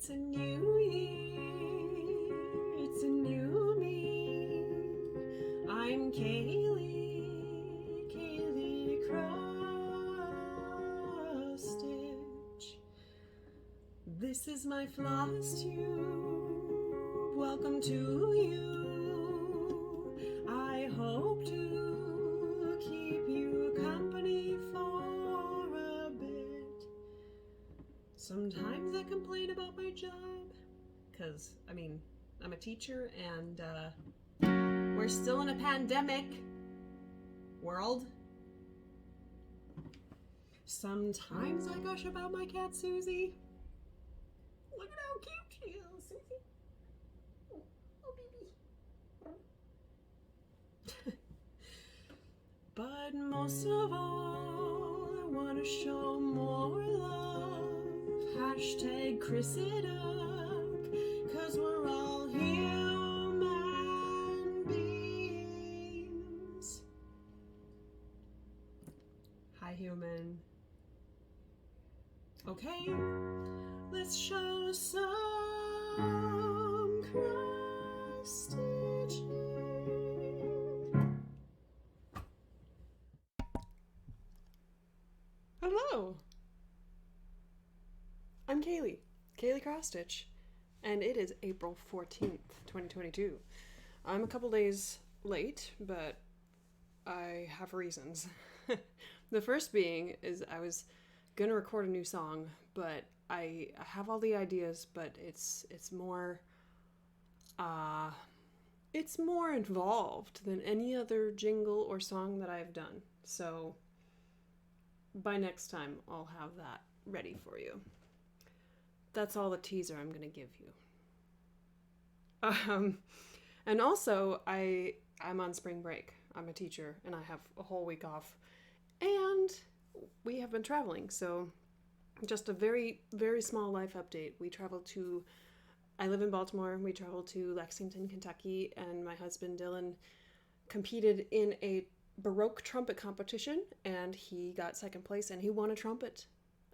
It's a new year, it's a new me. I'm Kaylee Cross-Stitch. This is my Flosstube. Welcome to you. I hope to keep you company for a bit. Sometimes I complain about my job, because, I'm a teacher and we're still in a pandemic world. Sometimes I gush about my cat Susie. Look at how cute she is, Susie. Oh baby. But most of all, I want to show more love. Hashtag Chris it up, 'cause we're all human beings. Hi, human. Okay, let's show some cross-stitching. Hello! I'm Kaylee Cross-Stitch, and it is April 14th, 2022. I'm a couple days late, but I have reasons. The first being is I was gonna record a new song, but I have all the ideas, but it's more involved than any other jingle or song that I've done. So by next time, I'll have that ready for you. That's all the teaser I'm gonna give you. And also, I'm on spring break. I'm a teacher, and I have a whole week off. And we have been traveling, so just a very, very small life update. I live in Baltimore. We traveled to Lexington, Kentucky, and my husband Dylan competed in a Baroque trumpet competition, and he got second place, and he won a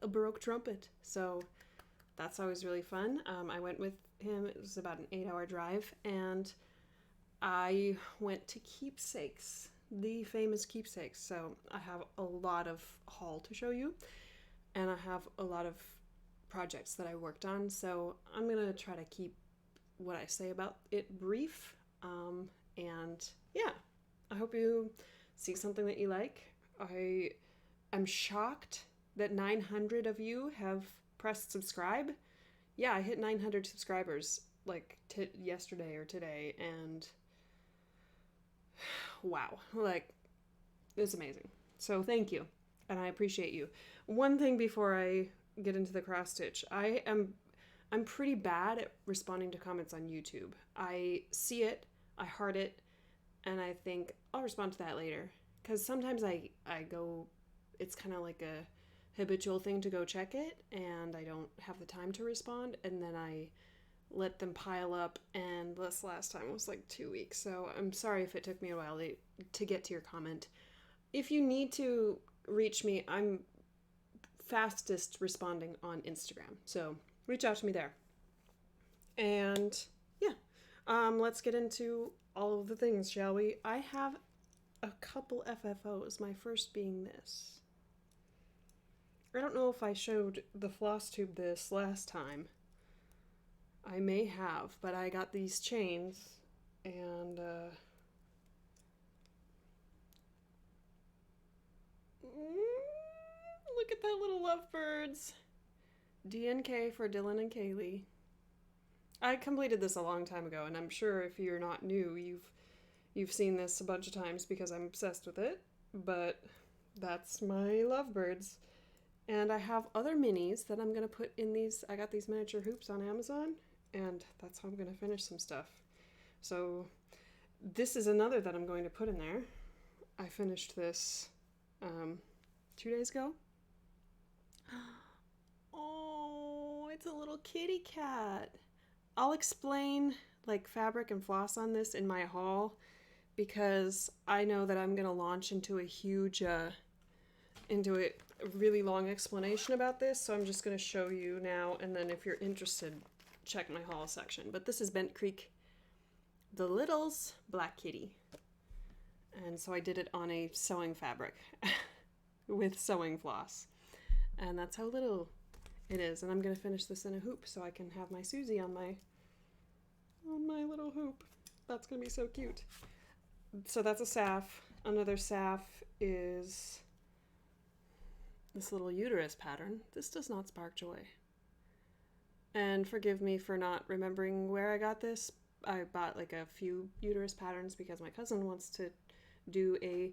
Baroque trumpet. So that's always really fun. I went with him. It was about an 8-hour drive, and I went to Keepsakes, the famous Keepsakes. So I have a lot of haul to show you, and I have a lot of projects that I worked on. So I'm gonna try to keep what I say about it brief. And yeah, I hope you see something that you like. I'm shocked that 900 of you have pressed subscribe. Yeah, I hit 900 subscribers like yesterday or today, and wow, like, it's amazing. So thank you, and I appreciate you. One thing before I get into the cross stitch, I'm pretty bad at responding to comments on YouTube. I see it, I heart it, and I think I'll respond to that later, because sometimes I go, it's kind of like a habitual thing to go check it, and I don't have the time to respond, and then I let them pile up, and this last time was like 2 weeks, so I'm sorry if it took me a while to get to your comment. If you need to reach me, I'm fastest responding on Instagram, so reach out to me there. And yeah, let's get into all of the things, shall we? I have a couple FFOs, my first being this. I don't know if I showed the Flosstube this last time. I may have, but I got these chains, and look at that little lovebirds. DNK for Dylan and Kaylee. I completed this a long time ago, and I'm sure if you're not new, you've seen this a bunch of times because I'm obsessed with it, but that's my lovebirds. And I have other minis that I'm going to put in these. I got these miniature hoops on Amazon, and that's how I'm going to finish some stuff. So this is another that I'm going to put in there. I finished this 2 days ago. Oh, it's a little kitty cat. I'll explain like fabric and floss on this in my haul, because I know that I'm going to launch into a huge really long explanation about this, so I'm just going to show you now, and then if you're interested, check my haul section. But this is Bent Creek, the Littles Black Kitty. And so I did it on a sewing fabric with sewing floss. And that's how little it is. And I'm going to finish this in a hoop so I can have my Susie on my little hoop. That's going to be so cute. So that's a Saf. Another Saf is this little uterus pattern. This does not spark joy. And forgive me for not remembering where I got this. I bought like a few uterus patterns because my cousin wants to do a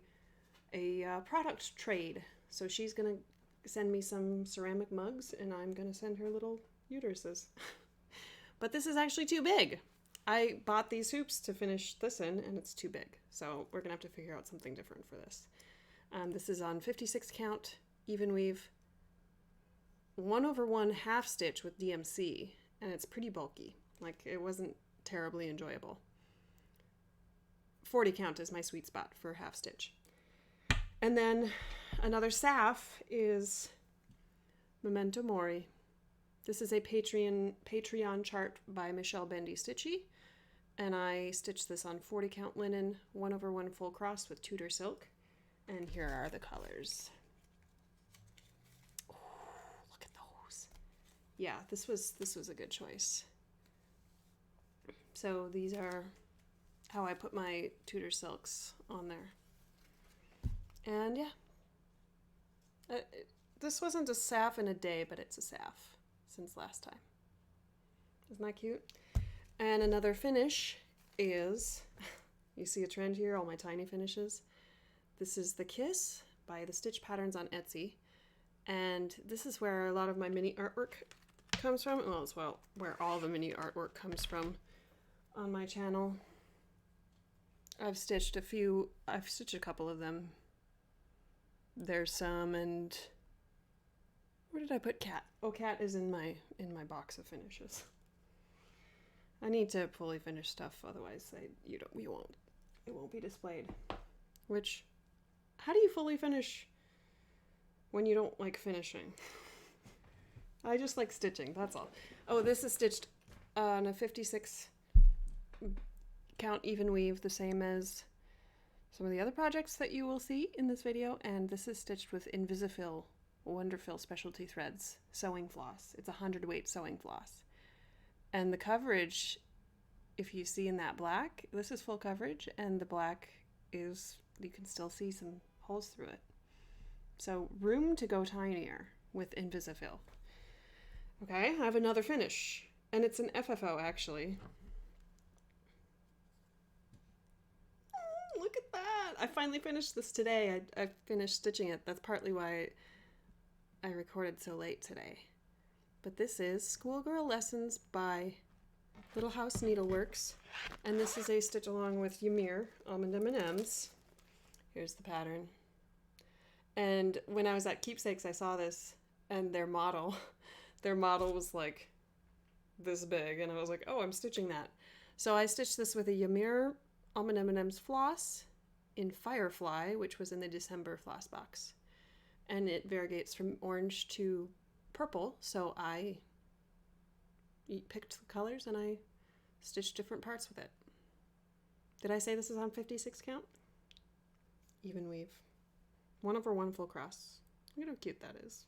product trade. So she's going to send me some ceramic mugs and I'm going to send her little uteruses. But this is actually too big. I bought these hoops to finish this in and it's too big. So we're going to have to figure out something different for this. This is on 56 count, even weave, 1/1 half stitch with DMC, and it's pretty bulky. Like, it wasn't terribly enjoyable. 40 count is my sweet spot for half stitch. And then another Saf is Memento Mori. This is a Patreon chart by Michelle Bendy Stitchy, and I stitched this on 40 count linen, 1/1 full cross with Tudor silk. And here are the colors. Oh, look at those. Yeah, this was a good choice. So these are how I put my Tudor silks on there. And yeah, this wasn't a Saf in a day, but it's a Saf since last time. Isn't that cute? And another finish is, you see a trend here, all my tiny finishes. This is the Kiss by the Stitch Patterns on Etsy. And this is where a lot of my mini artwork comes from. Well, as well, where all the mini artwork comes from on my channel. I've stitched a couple of them. There's some, and where did I put Cat? Oh, Cat is in my box of finishes. I need to fully finish stuff, otherwise it won't be displayed. Which, how do you fully finish when you don't like finishing? I just like stitching, that's all. Oh, this is stitched on a 56 count even weave, the same as some of the other projects that you will see in this video, and this is stitched with Invisifil Wonderfil Specialty Threads sewing floss. It's 100 weight sewing floss. And the coverage, if you see in that black, this is full coverage, and the black is, you can still see some holes through it. So room to go tinier with Invisifil. Okay, I have another finish, and it's an FFO actually. Look at that! I finally finished this today. I finished stitching it. That's partly why I recorded so late today. But this is Schoolgirl Lessons by Little House Needleworks. And this is a stitch along with Yamir, Almond M&Ms. Here's the pattern. And when I was at Keepsakes, I saw this, and their model was like this big, and I was like, oh, I'm stitching that. So I stitched this with a Yamir Almond M&Ms floss in Firefly, which was in the December floss box. And it variegates from orange to purple, so I picked the colors and I stitched different parts with it. Did I say this is on 56 count? Even weave. 1/1 full cross. Look at how cute that is.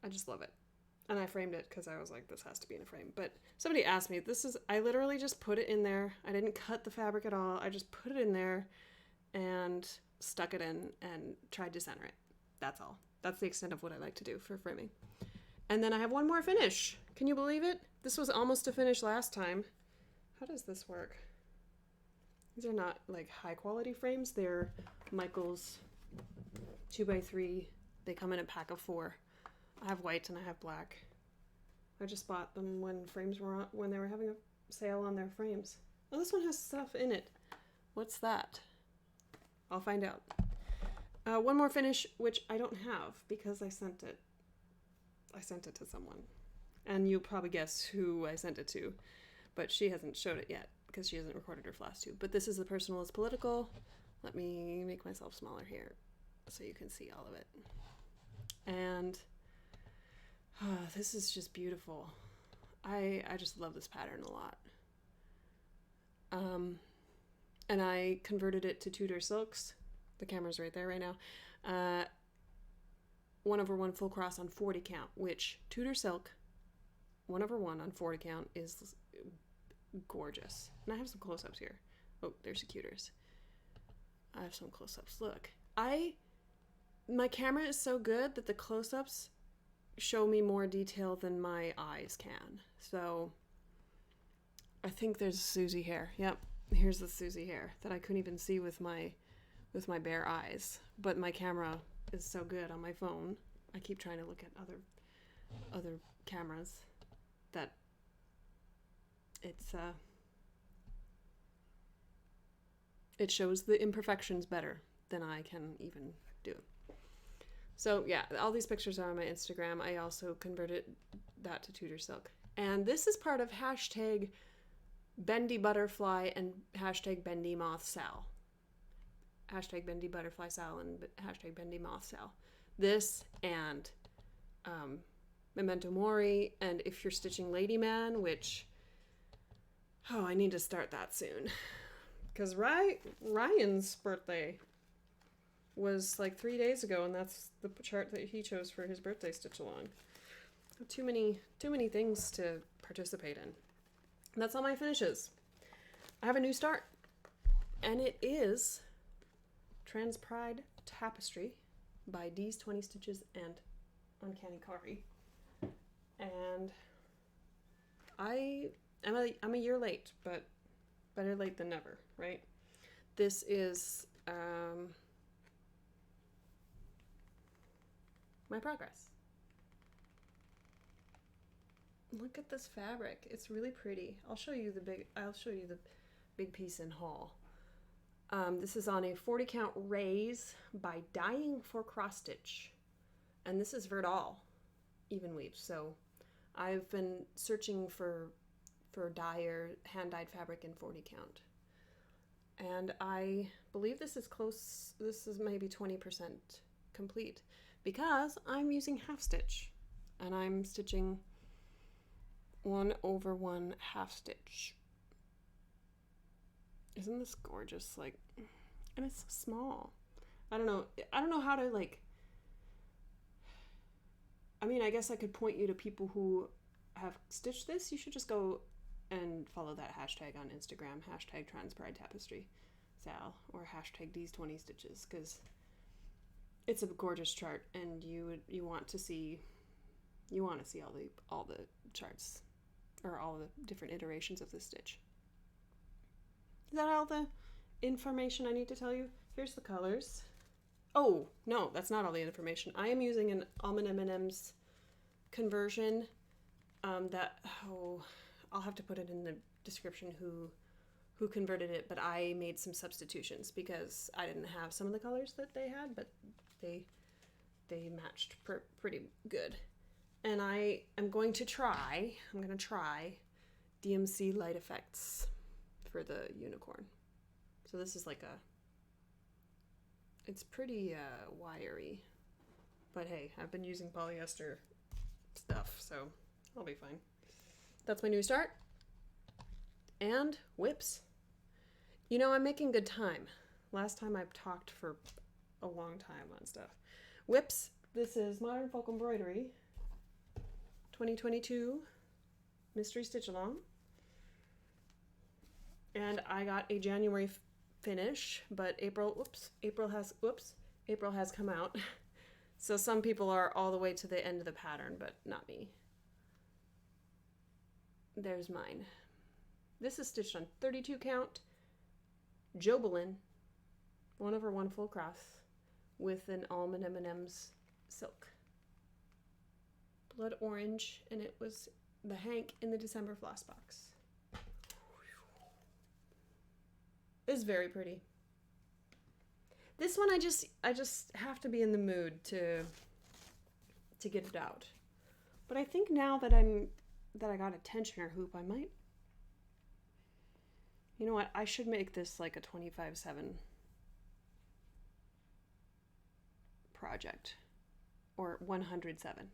I just love it. And I framed it because I was like, this has to be in a frame. But somebody asked me, I literally just put it in there. I didn't cut the fabric at all. I just put it in there and stuck it in and tried to center it. That's all. That's the extent of what I like to do for framing. And then I have one more finish. Can you believe it? This was almost a finish last time. How does this work? These are not like high quality frames. They're Michael's 2x3. They come in a pack of 4. I have white and I have black. I just bought them when they were having a sale on their frames. Oh, this one has stuff in it. What's that? I'll find out. One more finish, which I don't have because I sent it. I sent it to someone. And you'll probably guess who I sent it to, but she hasn't showed it yet because she hasn't recorded her Flosstube. But this is The Personal is Political. Let me make myself smaller here so you can see all of it. And this is just beautiful. I just love this pattern a lot. And I converted it to Tudor silks. The camera's right there right now. 1/1 full cross on 40 count, which Tudor silk 1/1 on 40 count is gorgeous. And I have some close-ups here. Oh, there's the cuters. I have some close-ups. Look, my camera is so good that the close-ups show me more detail than my eyes can. So I think there's Susie hair. Yep, here's the Susie hair that I couldn't even see with my bare eyes. But my camera is so good on my phone. I keep trying to look at other cameras that it shows the imperfections better than I can even do. So yeah, all these pictures are on my Instagram. I also converted that to Tudor silk. And this is part of hashtag Bendy Butterfly and hashtag Bendy Moth Sal. Hashtag Bendy Butterfly Sal and hashtag Bendy Moth Sal. This and Memento Mori, and if you're stitching Lady Man, which, oh, I need to start that soon. Because Ryan's birthday was like 3 days ago, and that's the chart that he chose for his birthday stitch along. Too many things to participate in. And that's all my finishes. I have a new start, and it is Trans Pride Tapestry by D's 20 Stitches and Uncanny Kari. And I'm a year late, but better late than never, right? This is my progress. Look at this fabric. It's really pretty. I'll show you the big piece in haul. This is on a 40 count raise by Dyeing for Cross Stitch. And this is Verdal even weave. So I've been searching for hand dyed fabric in 40 count. And I believe this is maybe 20% complete because I'm using half stitch and I'm stitching 1/1 half stitch. Isn't this gorgeous? Like, and it's so small. I don't know how to I mean, I guess I could point you to people who have stitched this. You should just go and follow that hashtag on Instagram, hashtag Trans Pride Tapestry Sal, or hashtag D's 20 Stitches, because it's a gorgeous chart, and you want to see all the charts, or all the different iterations of the stitch. Is that all the information I need to tell you? Here's the colors. Oh, no, that's not all the information. I am using an Almond M&M's conversion I'll have to put it in the description who converted it, but I made some substitutions because I didn't have some of the colors that they had, but they matched pretty good. And I'm going to try DMC Light Effects for the unicorn. So this is it's pretty wiry, but hey, I've been using polyester stuff, so I'll be fine. That's my new start. And whips. I'm making good time. Last time I've talked for a long time on stuff. Whips, this is Modern Folk Embroidery 2022 Mystery Stitch Along. And I got a January finish, but April has come out. So some people are all the way to the end of the pattern, but not me. There's mine. This is stitched on 32 count Jobelin 1/1 full cross with an Almond M&M's silk. Blood orange, and it was the Hank in the December floss box. It's very pretty. This one I just have to be in the mood to get it out. But I think now that I got a tensioner hoop, I might. You know what? I should make this like a 25/7 project, or 107.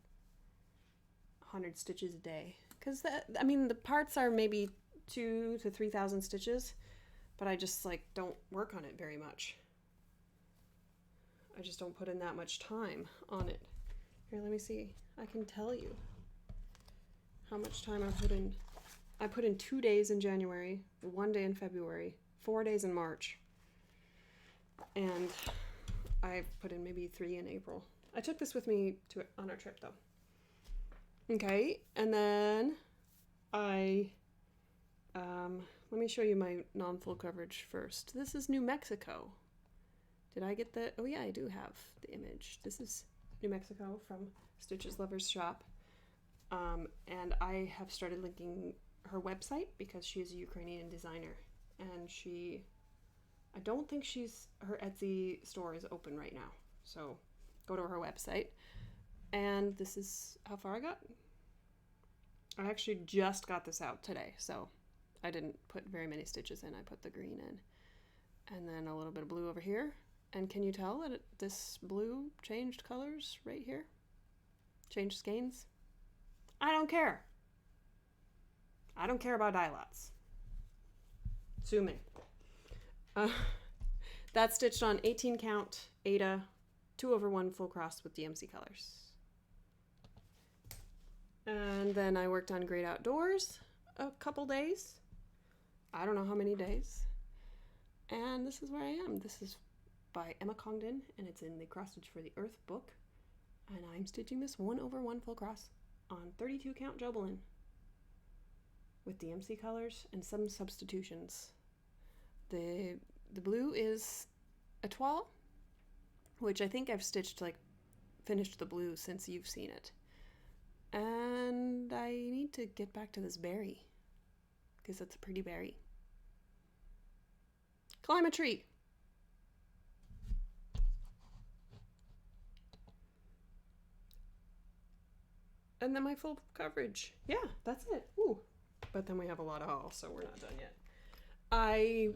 100 stitches a day, because the parts are maybe 2,000 to 3,000 stitches, but I just like don't work on it very much. I just don't put in that much time on it. Here, let me see. I can tell you how much time I put in. I put in 2 days in January, 1 day in February, 4 days in March, and I put in maybe 3 in April. I took this with me on our trip though. Okay, and then let me show you my non-full coverage first. This is New Mexico. Did I get the, oh yeah, I do have the image. This is New Mexico from Stitches Lovers Shop. And I have started linking her website because she is a Ukrainian designer. And I don't think her Etsy store is open right now. So go to her website. And this is how far I got. I actually just got this out today, so I didn't put very many stitches in. I put the green in. And then a little bit of blue over here. And can you tell that this blue changed colors right here? Changed skeins? I don't care. I don't care about dye lots. Sue me. That's stitched on 18 count Aida 2/1 full cross with DMC colors. And then I worked on Great Outdoors a couple days. I don't know how many days. And this is where I am. This is by Emma Congdon, and it's in the Cross Stitch for the Earth book. And I'm stitching this 1/1 full cross on 32 count Jobelin with DMC colors and some substitutions. The blue is Etoile, which I think I've stitched, like, finished the blue since you've seen it. And I need to get back to this berry because it's a pretty berry. Climb a tree. And then my full coverage. Yeah, that's it. Ooh. But then we have a lot of haul, so we're not done yet. I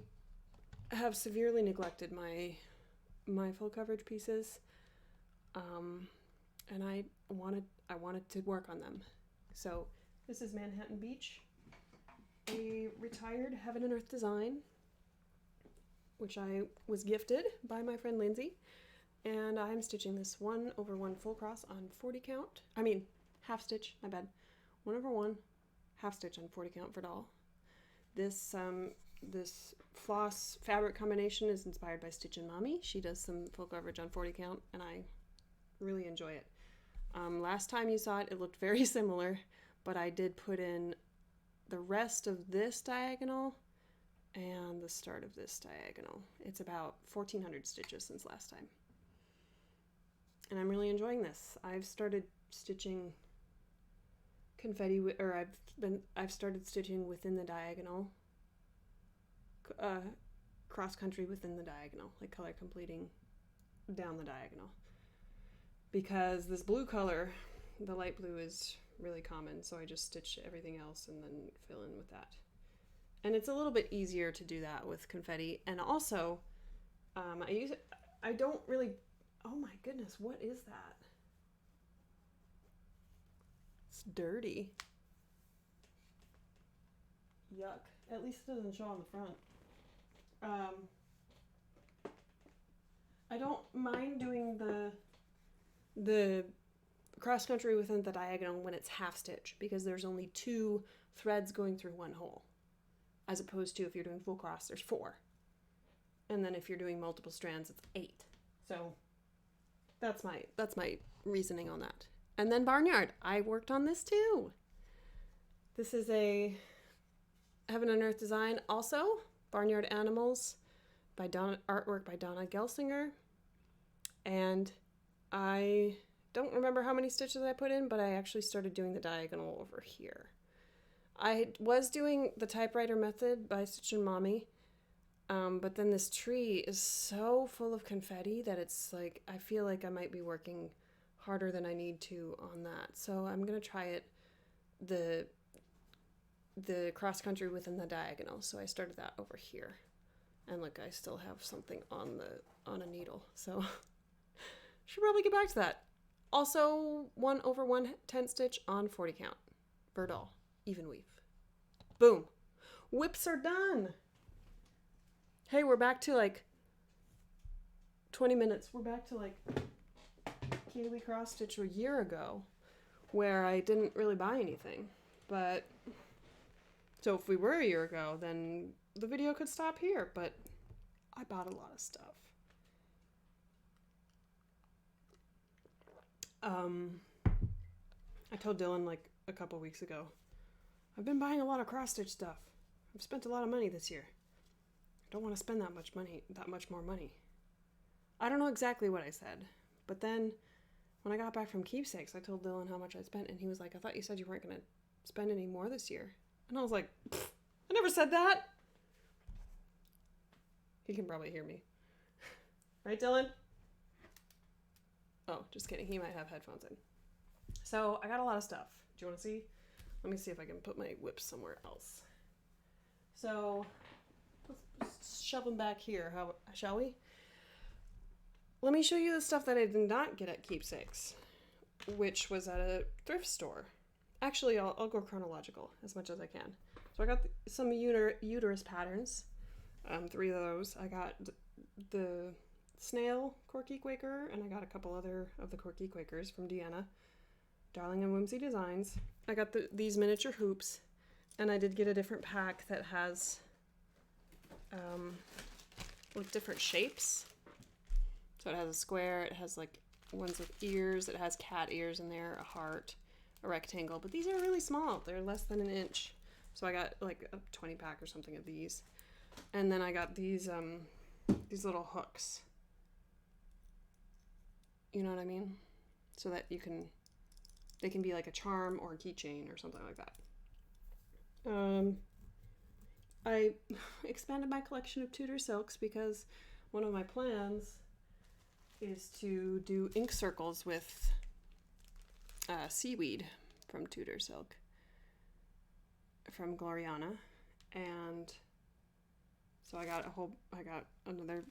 have severely neglected my full coverage pieces. And I wanted to work on them. So this is Manhattan Beach, a retired Heaven and Earth design, which I was gifted by my friend Lindsay. And I'm stitching this 1/1 full cross on 40 count. Half stitch, my bad. 1/1, half stitch on 40 count for doll. This floss fabric combination is inspired by Stitch and Mommy. She does some full coverage on 40 count, and I really enjoy it. Last time you saw it, it looked very similar, but I did put in the rest of this diagonal and the start of this diagonal. It's about 1,400 stitches since last time. And I'm really enjoying this. I've started stitching confetti, I've started stitching within the diagonal, cross country within the diagonal, like color completing down the diagonal. Because this blue color, the light blue, is really common, so I just stitch everything else and then fill in with that. And it's a little bit easier to do that with confetti. And also, I don't really, oh my goodness, what is that? It's dirty. Yuck. At least it doesn't show on the front. I don't mind doing the cross country within the diagonal when it's half stitch, because there's only 2 threads going through one hole, as opposed to if you're doing full cross, there's 4. And then if you're doing multiple strands, it's 8. So that's my reasoning on that. And then Barnyard, I worked on this too. This is a Heaven and Earth design, also Barnyard Animals artwork by Donna Gelsinger. And I don't remember how many stitches I put in, but I actually started doing the diagonal over here. I was doing the typewriter method by Stitch and Mommy, but then this tree is so full of confetti that it's like, I feel like I might be working harder than I need to on that. So I'm going to try it, the cross country within the diagonal. So I started that over here. And look, I still have something on a needle. So should probably get back to that. Also 1/1 10 stitch on 40 count for doll. even weave. Boom. Whips are done. Hey, we're back to like 20 minutes. We're back to like Kaylee cross stitch a year ago where I didn't really buy anything. But so if we were a year ago, then the video could stop here, but I bought a lot of stuff. I told Dylan like a couple weeks ago, I've been buying a lot of cross stitch stuff. I've spent a lot of money this year. I don't want to spend that much more money. I don't know exactly what I said, but then when I got back from Keepsakes, I told Dylan how much I spent, and he was like, I thought you said you weren't going to spend any more this year. And I was like, I never said that. He can probably hear me. Right, Dylan? Oh, just kidding. He might have headphones in. So I got a lot of stuff. Do you want to see? Let me see if I can put my whips somewhere else. So let's shove them back here, shall we? Let me show you the stuff that I did not get at Keepsakes, which was at a thrift store. Actually, I'll go chronological as much as I can. So I got some uterus patterns, 3 of those. I got the snail Corky Quaker, and I got a couple other of the Corky Quakers from Deanna, Darling and Whimsy Designs. I got these miniature hoops, and I did get a different pack that has like different shapes. So it has a square, it has like ones with ears, it has cat ears in there, a heart, a rectangle, but these are really small. They're less than an inch. So I got like a 20 pack or something of these. And then I got these little hooks. You know what I mean? So that they can be like a charm or a keychain or something like that. I expanded my collection of Tudor silks because one of my plans is to do ink circles with seaweed from Tudor silk from Gloriana, and so I got another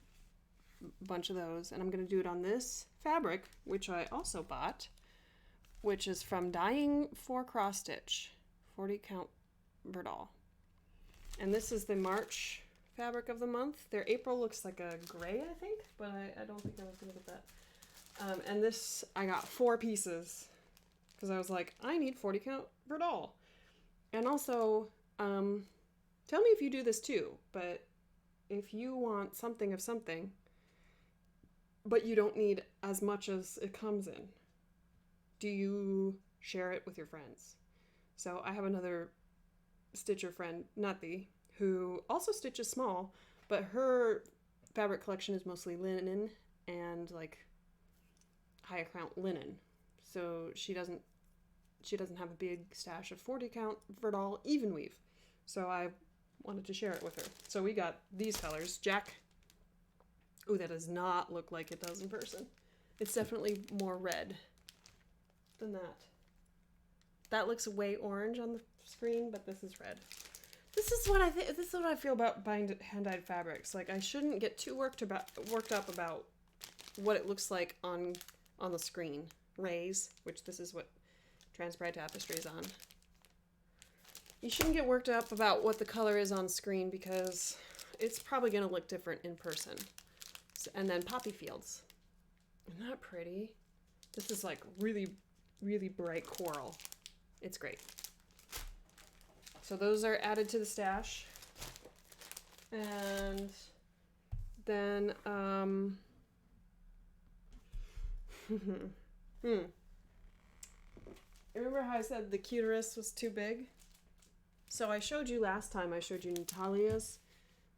bunch of those, and I'm going to do it on this fabric, which I also bought, which is from Dying for Cross Stitch, 40 count Verdal. And this is the March fabric of the month. Their April looks like a gray, I think, but I don't think I was going to get that. And this, I got 4 pieces because I was like, I need 40 count Verdal. And also, tell me if you do this too, but if you want something of something, but you don't need as much as it comes in, do you share it with your friends? So I have another stitcher friend, Nutty, who also stitches small, but her fabric collection is mostly linen and like high count linen. So she doesn't have a big stash of 40 count Verdal even weave. So I wanted to share it with her. So we got these colors. Jack. Ooh, that does not look like it does in person. It's definitely more red than that. That looks way orange on the screen, but this is red. This is what I think. This is what I feel about buying hand-dyed fabrics. Like, I shouldn't get too worked up about what it looks like on the screen. Rays, which this is what Transbride Tapestry is on. You shouldn't get worked up about what the color is on screen because it's probably going to look different in person. So, and then poppy fields. Isn't that pretty? This is like really, really bright coral. It's great. So those are added to the stash. And then, remember how I said the cuterus was too big? So I showed you last time, I showed you Natalia's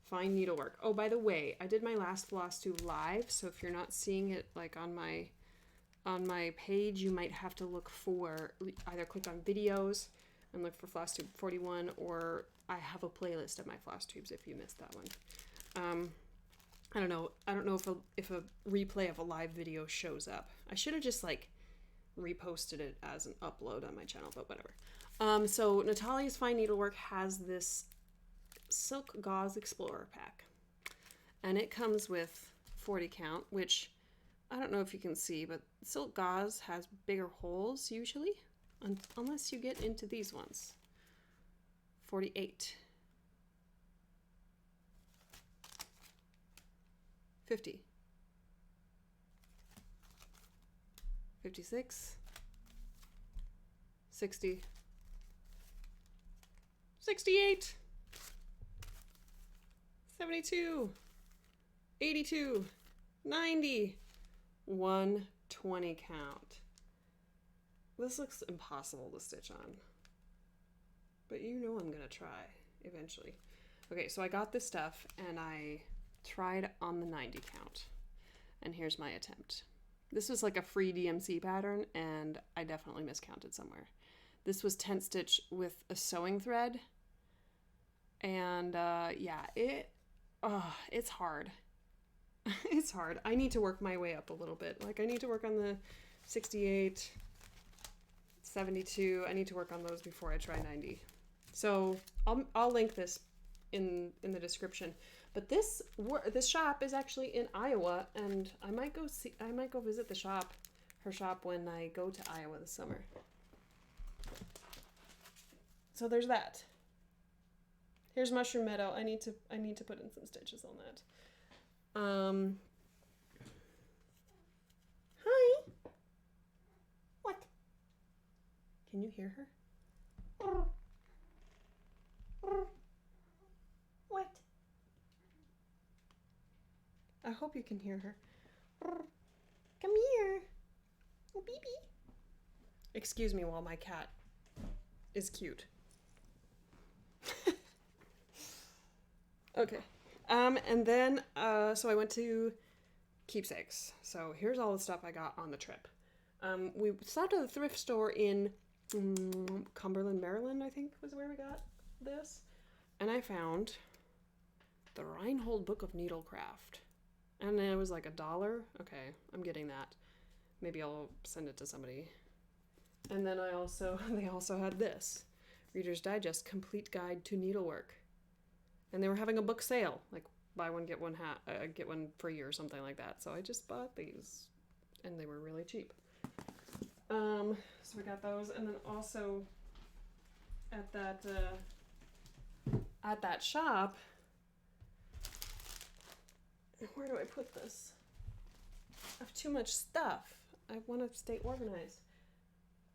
fine needlework. Oh, by the way, I did my last Flosstube live, so if you're not seeing it like on my page, you might have to look for, either click on videos and look for Flosstube 41, or I have a playlist of my Flosstubes if you missed that one. I don't know if a replay of a live video shows up. I should have just like reposted it as an upload on my channel, but whatever. So Natalia's Fine Needlework has this Silk Gauze Explorer pack, and it comes with 40 count, which I don't know if you can see, but silk gauze has bigger holes usually, unless you get into these ones. 48, 50, 56, 60, 68, 72, 82, 90, 120 count. This looks impossible to stitch on, but you know I'm gonna try eventually. Okay, so I got this stuff and I tried on the 90 count, and here's my attempt. This was like a free DMC pattern, and I definitely miscounted somewhere. This was tent stitch with a sewing thread, and yeah, it's hard. It's hard. I need to work my way up a little bit. Like, I need to work on the 68, 72. I need to work on those before I try 90. So I'll link this in the description. But this shop is actually in Iowa, and I might go visit her shop when I go to Iowa this summer. So there's that. Here's Mushroom Meadow. I need to put in some stitches on that. Hi. What? Can you hear her? What? I hope you can hear her. Come here. Oh, baby. Excuse me while my cat is cute. Okay. And then, so I went to Keepsakes. So here's all the stuff I got on the trip. We stopped at a thrift store in Cumberland, Maryland, I think was where we got this. And I found the Reinhold Book of Needlecraft. And it was like $1. Okay, I'm getting that. Maybe I'll send it to somebody. And then they also had this. Reader's Digest Complete Guide to Needlework. And they were having a book sale, like buy one get one get one free or something like that. So I just bought these, and they were really cheap. So we got those, and then also at that shop. Where do I put this? I have too much stuff. I want to stay organized.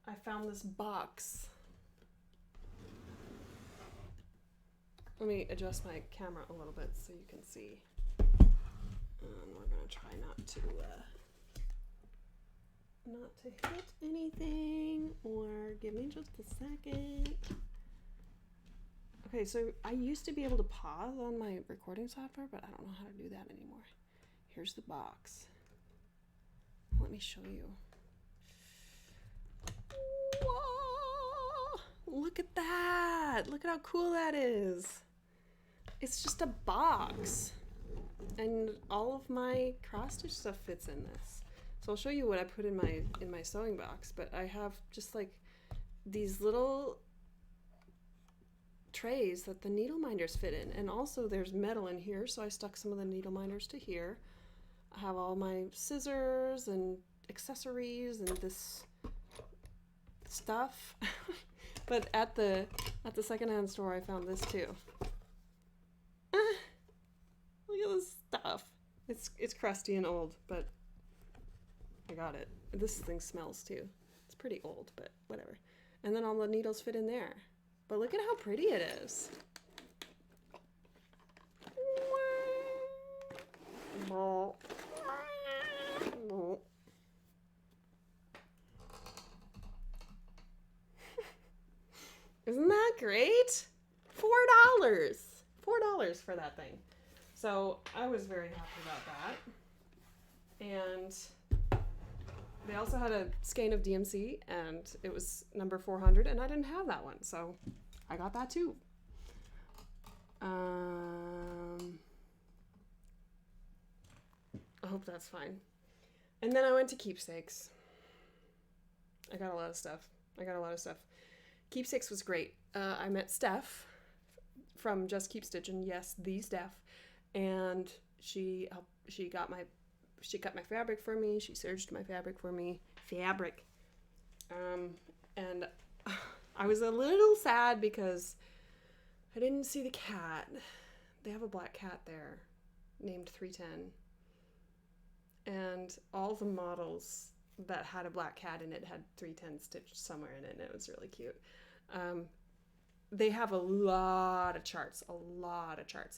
I found this box. Let me adjust my camera a little bit so you can see. And we're gonna try not to hit anything, or give me just a second. Okay, so I used to be able to pause on my recording software, but I don't know how to do that anymore. Here's the box. Let me show you. Whoa! Look at that! Look at how cool that is. It's just a box, and all of my cross stitch stuff fits in this. So I'll show you what I put in my sewing box. But I have just like these little trays that the needle minders fit in, and also there's metal in here, so I stuck some of the needle minders to here. I have all my scissors and accessories and this stuff. But at the secondhand store, I found this too. Look at this stuff. It's crusty and old, but I got it. This thing smells too. It's pretty old, but whatever. And then all the needles fit in there. But look at how pretty it is. Isn't that great? $4. $4 for that thing. So I was very happy about that. And they also had a skein of DMC, and it was number 400, and I didn't have that one, so I got that too. I hope that's fine. And then I went to Keepsakes. I got a lot of stuff. Keepsakes was great. I met Steph from Just Keep Stitching. Yes, the Steph. And she cut my fabric for me. She serged my fabric for me. And I was a little sad because I didn't see the cat. They have a black cat there named 310. And all the models that had a black cat in it had 310 stitched somewhere in it, and it was really cute. They have a lot of charts.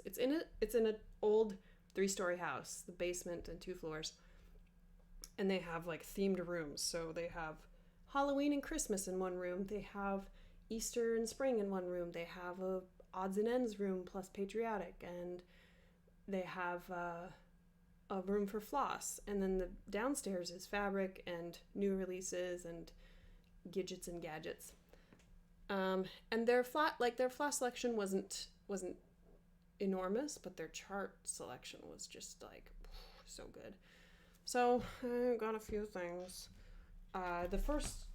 It's in an old 3-story house, the basement and 2 floors. And they have like themed rooms. So they have Halloween and Christmas in one room. They have Easter and spring in one room. They have a odds and ends room plus patriotic, and they have a room for floss. And then the downstairs is fabric and new releases and gadgets and gadgets. And their floss selection wasn't enormous, but their chart selection was just like so good. So I got a few things. The first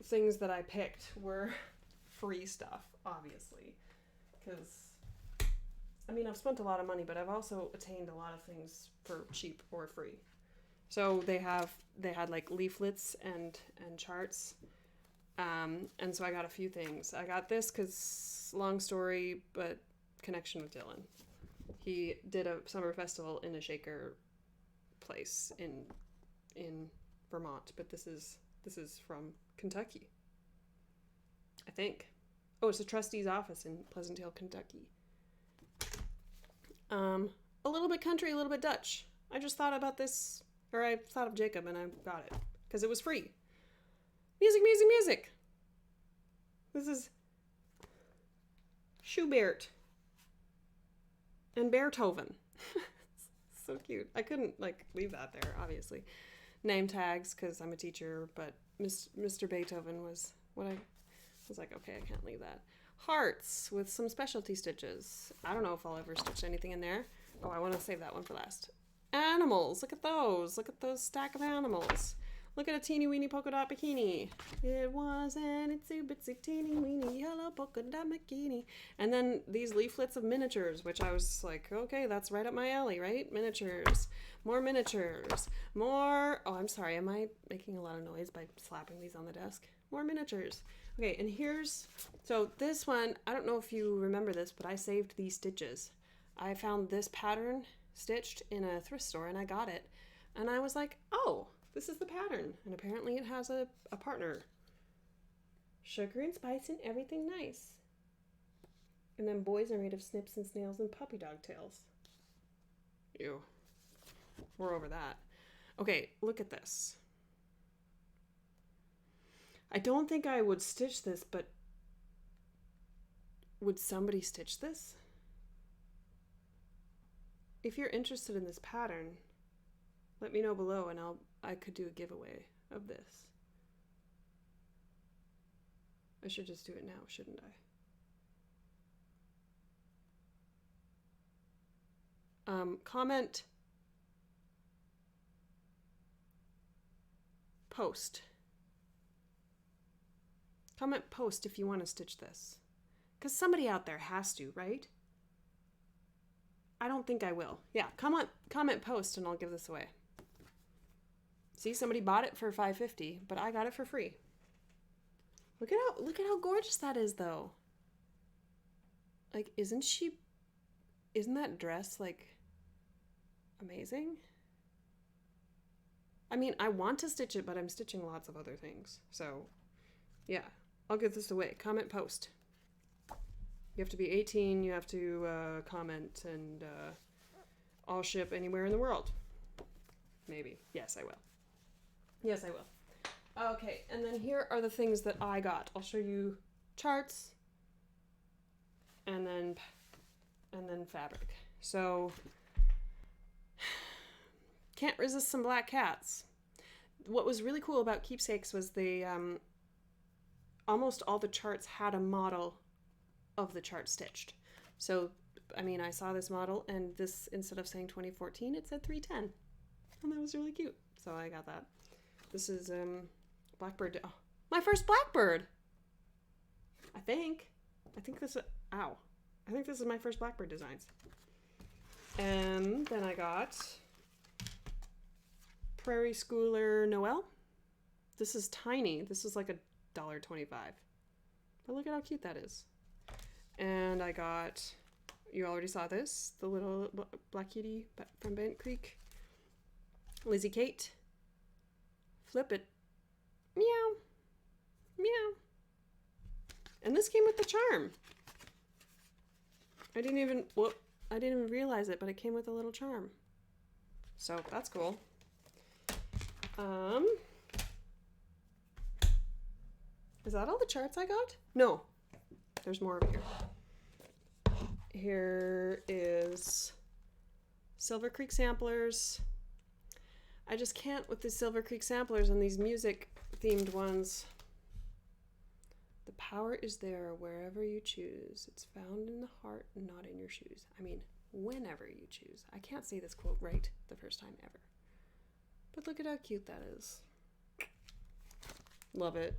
things that I picked were free stuff, obviously, because I mean, I've spent a lot of money, but I've also attained a lot of things for cheap or free. So they had like leaflets and charts. And so I got a few things. I got this because, long story, but connection with Dylan. He did a summer festival in a shaker place in Vermont, but this is from Kentucky, I think. Oh, it's a trustee's office in Pleasant Hill, Kentucky. A little bit country, a little bit Dutch. I just thought about this, or I thought of Jacob, and I got it because it was free. Music. This is Schubert and Beethoven. So cute. I couldn't leave that there, obviously. Name tags because I'm a teacher, but Mr. Beethoven was what I was like, okay, I can't leave that. Hearts with some specialty stitches. I don't know if I'll ever stitch anything in there. Oh, I want to save that one for last. Animals. Look at those. Look at those stack of animals. Look at a teeny weeny polka dot bikini. It was an itsy bitsy teeny weeny yellow polka dot bikini. And then these leaflets of miniatures, which I was like, okay, that's right up my alley, right? Miniatures. More miniatures. More. Oh, I'm sorry. Am I making a lot of noise by slapping these on the desk? More miniatures. Okay, and so this one, I don't know if you remember this, but I saved these stitches. I found this pattern stitched in a thrift store, and I got it. And I was like, oh, this is the pattern. And apparently it has a partner. Sugar and spice and everything nice. And then boys are made of snips and snails and puppy dog tails. Ew. We're over that. Okay, look at this. I don't think I would stitch this, but would somebody stitch this? If you're interested in this pattern, let me know below and I could do a giveaway of this. I should just do it now, shouldn't I? Comment, post. Comment post if you want to stitch this. Because somebody out there has to, right? I don't think I will. Yeah, comment post and I'll give this away. See, somebody bought it for $5.50, but I got it for free. Look at how gorgeous that is, though. Like, isn't that dress amazing? I mean, I want to stitch it, but I'm stitching lots of other things. So, yeah, I'll give this away. Comment post. You have to be 18, you have to comment, and I'll ship anywhere in the world. Maybe. Yes, I will. Yes, I will. Okay, and then here are the things that I got. I'll show you charts and then fabric. So, can't resist some black cats. What was really cool about Keepsakes was they almost all the charts had a model of the chart stitched. So, I mean, I saw this model, and this, instead of saying 2014, it said 310. And that was really cute. So I got that. This is Blackbird. Oh, my first Blackbird! I think this is my first Blackbird designs. And then I got Prairie Schooler Noel. This is tiny. This is like $1.25. But look at how cute that is. And I got, you already saw this, the little Black Kitty from Bent Creek. Lizzie Kate. Flip it. Meow. Meow. And this came with the charm. I didn't even realize it, but it came with a little charm. So that's cool. Is that all the charts I got? No. There's more over here. Here is Silver Creek samplers. I just can't with the Silver Creek samplers and these music themed ones. The power is there wherever you choose. It's found in the heart, not in your shoes. I mean, whenever you choose. I can't say this quote right the first time ever. But look at how cute that is. Love it.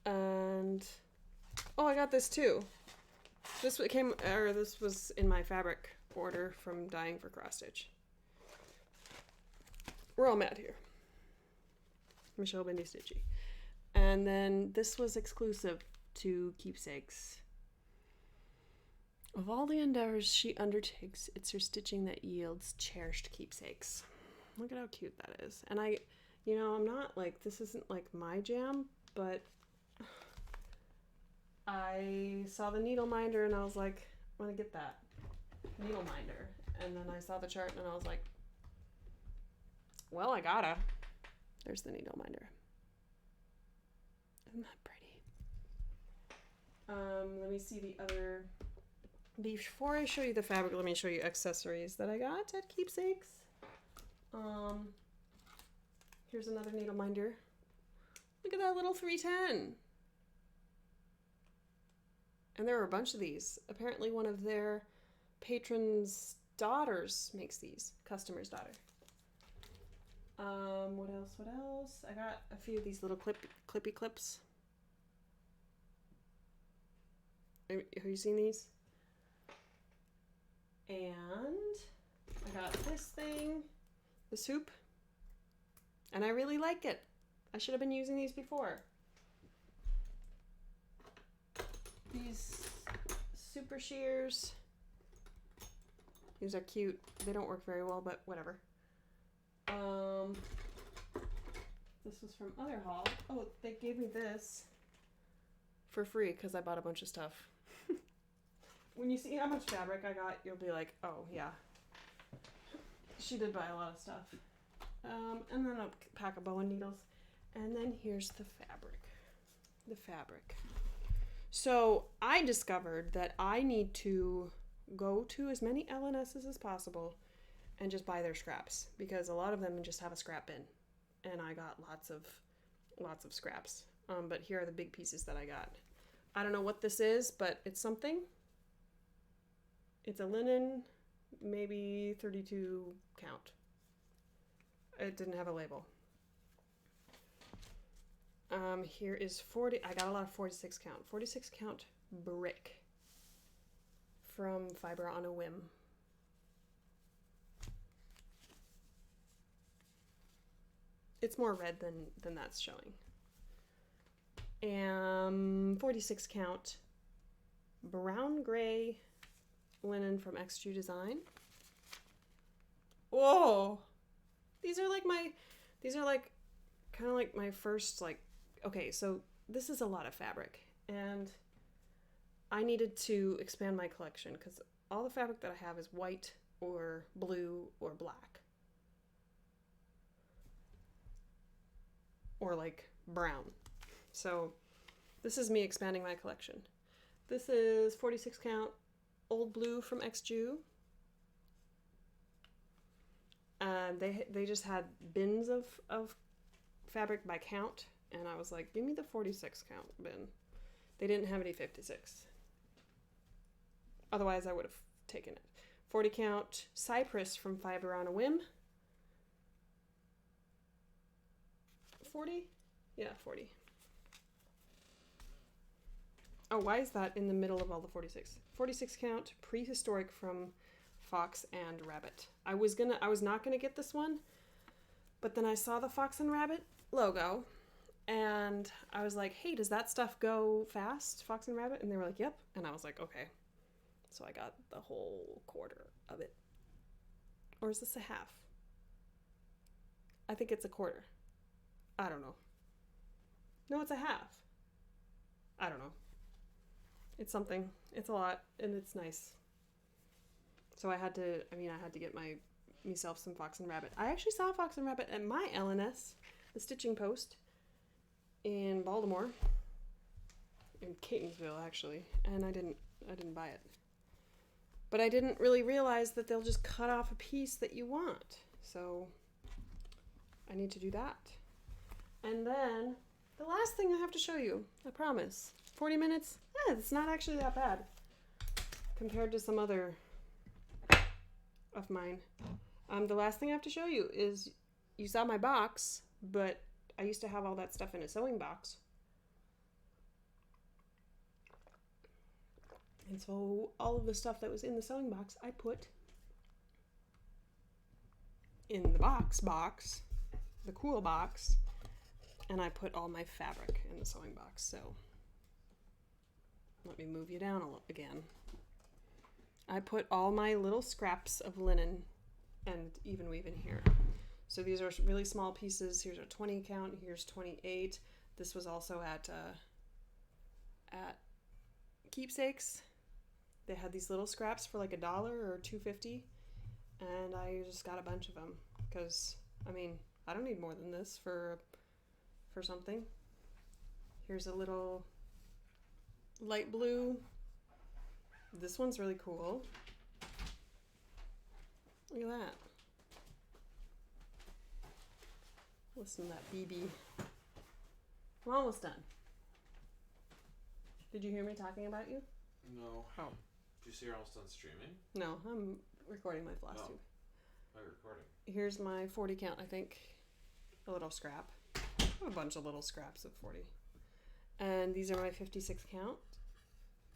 And oh, I got this too. This was in my fabric order from Dying for Cross Stitch. We're all mad here. Michelle Bendy Stitchy. And then this was exclusive to Keepsakes. Of all the endeavors she undertakes, it's her stitching that yields cherished keepsakes. Look at how cute that is. And I'm not like, this isn't like my jam, but I saw the needle minder and I was like, I want to get that needle minder. And then I saw the chart and I was like, well, I gotta. There's the needle minder. Isn't that pretty? Let me see the other. Before I show you the fabric, let me show you accessories that I got at Keepsakes. Here's another needle minder. Look at that little 310. And there were a bunch of these. Apparently one of their patrons' daughters makes these. Customer's daughter. What else? I got a few of these little clippy clips. Have you seen these? And I got this thing, this hoop, and I really like it. I should have been using these before. These super shears. These are cute. They don't work very well, but whatever. This was from Other Haul. Oh, they gave me this for free because I bought a bunch of stuff. When you see how much fabric I got, you'll be like, oh yeah, she did buy a lot of stuff. And then a pack of bowen needles. And then here's the fabric. The fabric. So I discovered that I need to go to as many LNSs as possible and just buy their scraps, because a lot of them just have a scrap bin, and I got lots of scraps. But here are the big pieces that I got. I don't know what this is, but it's something. It's a linen, maybe 32 count. It didn't have a label. Here is 40. I got a lot of 46 count. 46 count brick from Fiber on a Whim. It's more red than that's showing. And 46 count brown gray linen from XG Design. Whoa! These are like kind of like my first, like, okay, so this is a lot of fabric, and I needed to expand my collection because all the fabric that I have is white or blue or black. Or like brown. So this is me expanding my collection. This is 46 count old blue from XJU. And they just had bins of fabric by count, and I was like, give me the 46 count bin. They didn't have any 56. Otherwise I would have taken it. 40 count Cypress from Fiber on a Whim. 40? Yeah, 40. Oh, why is that in the middle of all the 46? 46 count Prehistoric from Fox and Rabbit. I was not gonna get this one, but then I saw the Fox and Rabbit logo, And I was like, hey, does that stuff go fast, Fox and Rabbit? And they were like, yep. And I was like, okay. So I got the whole quarter of it. Or is this a half? I think it's a quarter. I don't know. No, it's a half. I don't know. It's something. It's a lot, and it's nice. So I had to get myself some Fox and Rabbit. I actually saw Fox and Rabbit at my LNS, the Stitching Post, in Baltimore, in Catonsville actually, and I didn't buy it. But I didn't really realize that they'll just cut off a piece that you want. So I need to do that. And then the last thing I have to show you, I promise. 40 minutes? It's not actually that bad compared to some other of mine. The last thing I have to show you is, you saw my box, but I used to have all that stuff in a sewing box. And so all of the stuff that was in the sewing box, I put in the box, the cool box, and I put all my fabric in the sewing box. So let me move you down again. I put all my little scraps of linen and even weave in here. So these are really small pieces. Here's a 20 count. Here's 28. This was also at Keepsakes. They had these little scraps for like $1 or $2.50, and I just got a bunch of them because I don't need more than this for something. Here's a little light blue. This one's really cool. Look at that. Listen to that BB. I'm almost done. Did you hear me talking about you? No. Oh. Did you see you're almost done streaming? No, I'm recording my Flosstube. Oh, you're recording. Here's my 40 count, I think. A little scrap. I have a bunch of little scraps of 40. And these are my 56 count.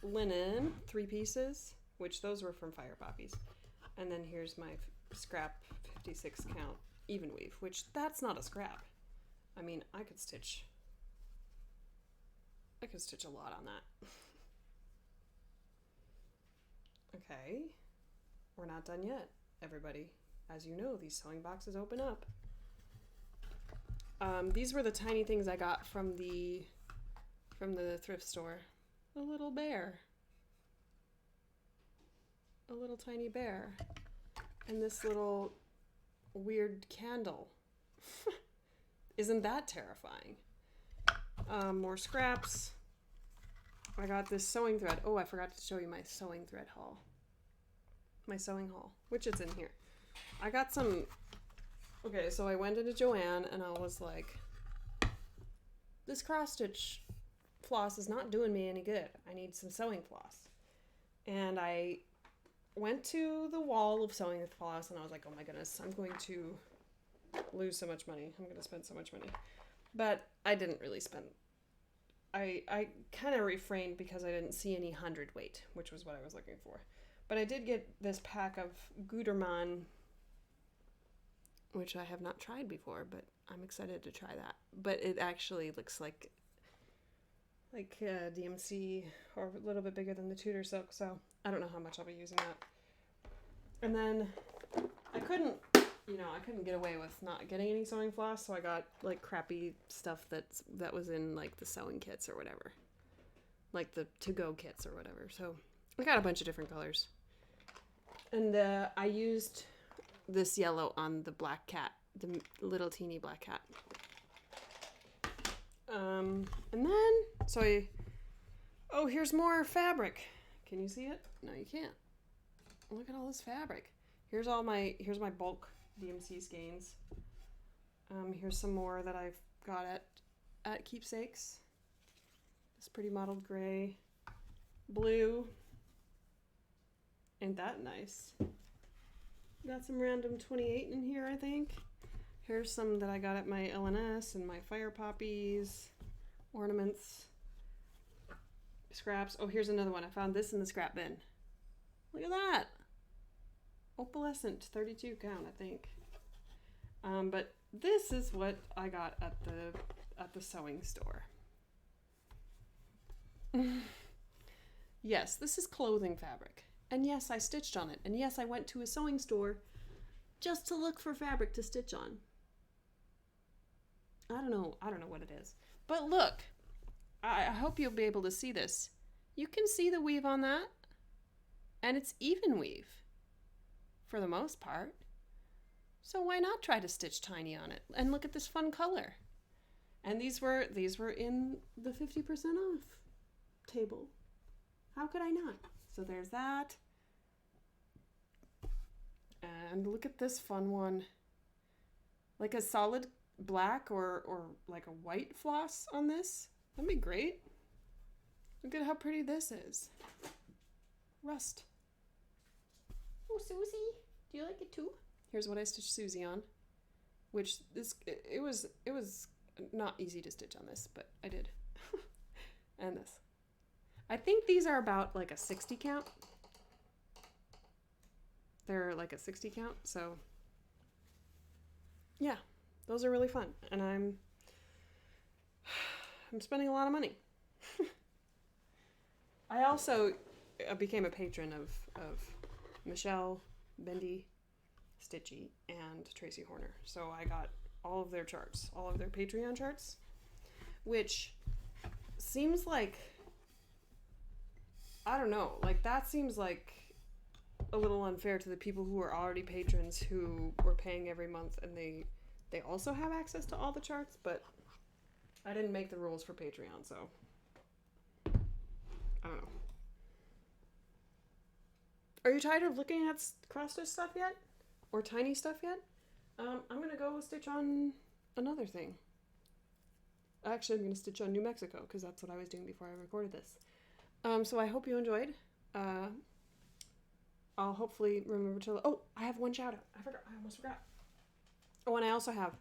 Linen, 3 pieces, which those were from Fire Poppies. And then here's my scrap 56 count even weave, which that's not a scrap. I could stitch a lot on that. Okay, we're not done yet, everybody. As you know, these sewing boxes open up. These were the tiny things I got from the thrift store. A little bear. A little tiny bear. And this little weird candle. Isn't that terrifying? More scraps. I got this sewing thread. Oh, I forgot to show you my sewing thread haul. My sewing haul, which is in here. I got some... Okay, so I went into Joann and I was like, this cross-stitch floss is not doing me any good. I need some sewing floss. And I went to the wall of sewing floss and I was like, oh my goodness, I'm going to lose so much money. I'm going to spend so much money. But I didn't really spend... I kind of refrained because I didn't see any 100 weight, which was what I was looking for. But I did get this pack of Gutermann, which I have not tried before, but I'm excited to try that. But it actually looks like DMC, or a little bit bigger than the Tudor silk, so I don't know how much I'll be using that. And then I couldn't get away with not getting any sewing floss, so I got like crappy stuff that was in like the sewing kits or whatever, like the to-go kits or whatever. So I got a bunch of different colors, and I used this yellow on the black cat, the little teeny black cat. And then here's more fabric. Can you see it? No, you can't. Look at all this fabric. Here's my bulk DMC skeins. Here's some more that I've got at Keepsakes. This pretty mottled gray, blue. Ain't that nice? Got some random 28 in here, I think. Here's some that I got at my LNS and my Fire Poppies, ornaments, scraps. Oh, here's another one. I found this in the scrap bin. Look at that. Opalescent, 32 count, I think. But this is what I got at at the sewing store. Yes, this is clothing fabric. And yes, I stitched on it. And yes, I went to a sewing store just to look for fabric to stitch on. I don't know what it is. But look, I hope you'll be able to see this. You can see the weave on that. And it's even weave. For the most part. So why not try to stitch tiny on it? And look at this fun color. And these were in the 50% off table. How could I not? So there's that. And look at this fun one. Like a solid black or like a white floss on this. That'd be great. Look at how pretty this is. Rust. Oh, Susie, do you like it too? Here's what I stitched Susie on. Which it was not easy to stitch on this, but I did. And this. I think these are about like a 60 count. They're like a 60 count, so yeah, those are really fun. And I'm spending a lot of money. I also became a patron of Michelle, Bendy, Stitchy, and Tracy Horner. So I got all of their charts, all of their Patreon charts, which seems like, I don't know, like that seems like a little unfair to the people who are already patrons who were paying every month and they also have access to all the charts, but I didn't make the rules for Patreon, so I don't know. Are you tired of looking at cross-stitch stuff yet? Or tiny stuff yet? I'm gonna go stitch on another thing. Actually, I'm gonna stitch on New Mexico, because that's what I was doing before I recorded this. So I hope you enjoyed. I'll hopefully remember to... Oh, I have one shout out. I almost forgot. Oh, and I also have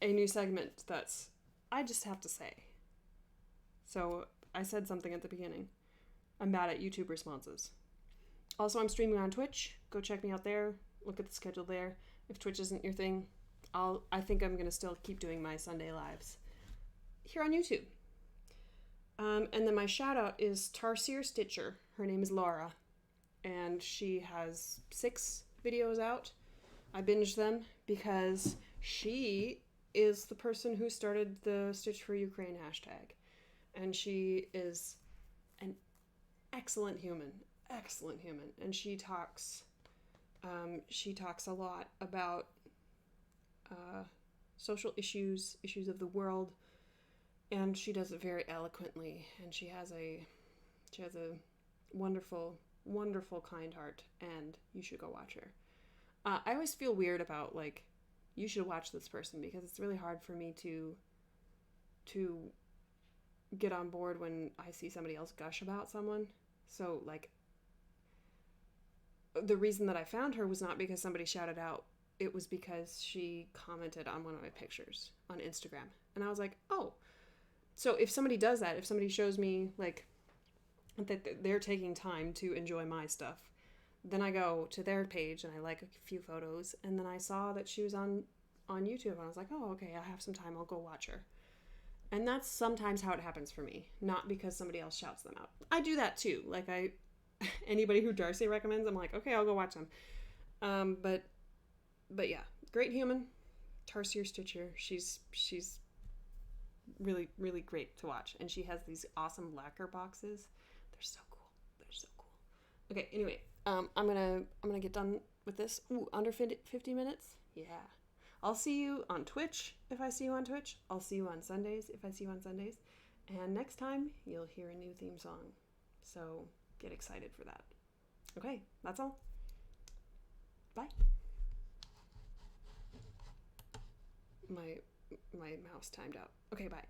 a new segment that's... I just have to say. So I said something at the beginning. I'm bad at YouTube responses. Also, I'm streaming on Twitch. Go check me out there. Look at the schedule there. If Twitch isn't your thing, I think I'm gonna still keep doing my Sunday lives here on YouTube. And then my shout out is Tarsier Stitcher. Her name is Laura, and she has 6 videos out. I binged them because she is the person who started the Stitch for Ukraine hashtag, and she is an excellent human, and she talks a lot about social issues of the world, and she does it very eloquently, and she has a wonderful, kind heart, and you should go watch her. I always feel weird about, like, you should watch this person, because it's really hard for me to get on board when I see somebody else gush about someone. So, like, the reason that I found her was not because somebody shouted out. It was because she commented on one of my pictures on Instagram. And I was like, oh. So if somebody does that, if somebody shows me, like, that they're taking time to enjoy my stuff, then I go to their page and I like a few photos. And then I saw that she was on YouTube. And I was like, oh, okay, I have some time. I'll go watch her. And that's sometimes how it happens for me. Not because somebody else shouts them out. I do that too. Like, anybody who Darcy recommends, I'm like, okay, I'll go watch them. But yeah, great human, Tarsier Stitcher. She's really, really great to watch, and she has these awesome lacquer boxes. They're so cool. Okay, anyway, I'm gonna get done with this. Ooh, under 50 minutes. Yeah, I'll see you on Twitch if I see you on Twitch. I'll see you on Sundays if I see you on Sundays, and next time you'll hear a new theme song. So get excited for that. Okay, that's all. Bye. My mouse timed out. Okay, bye.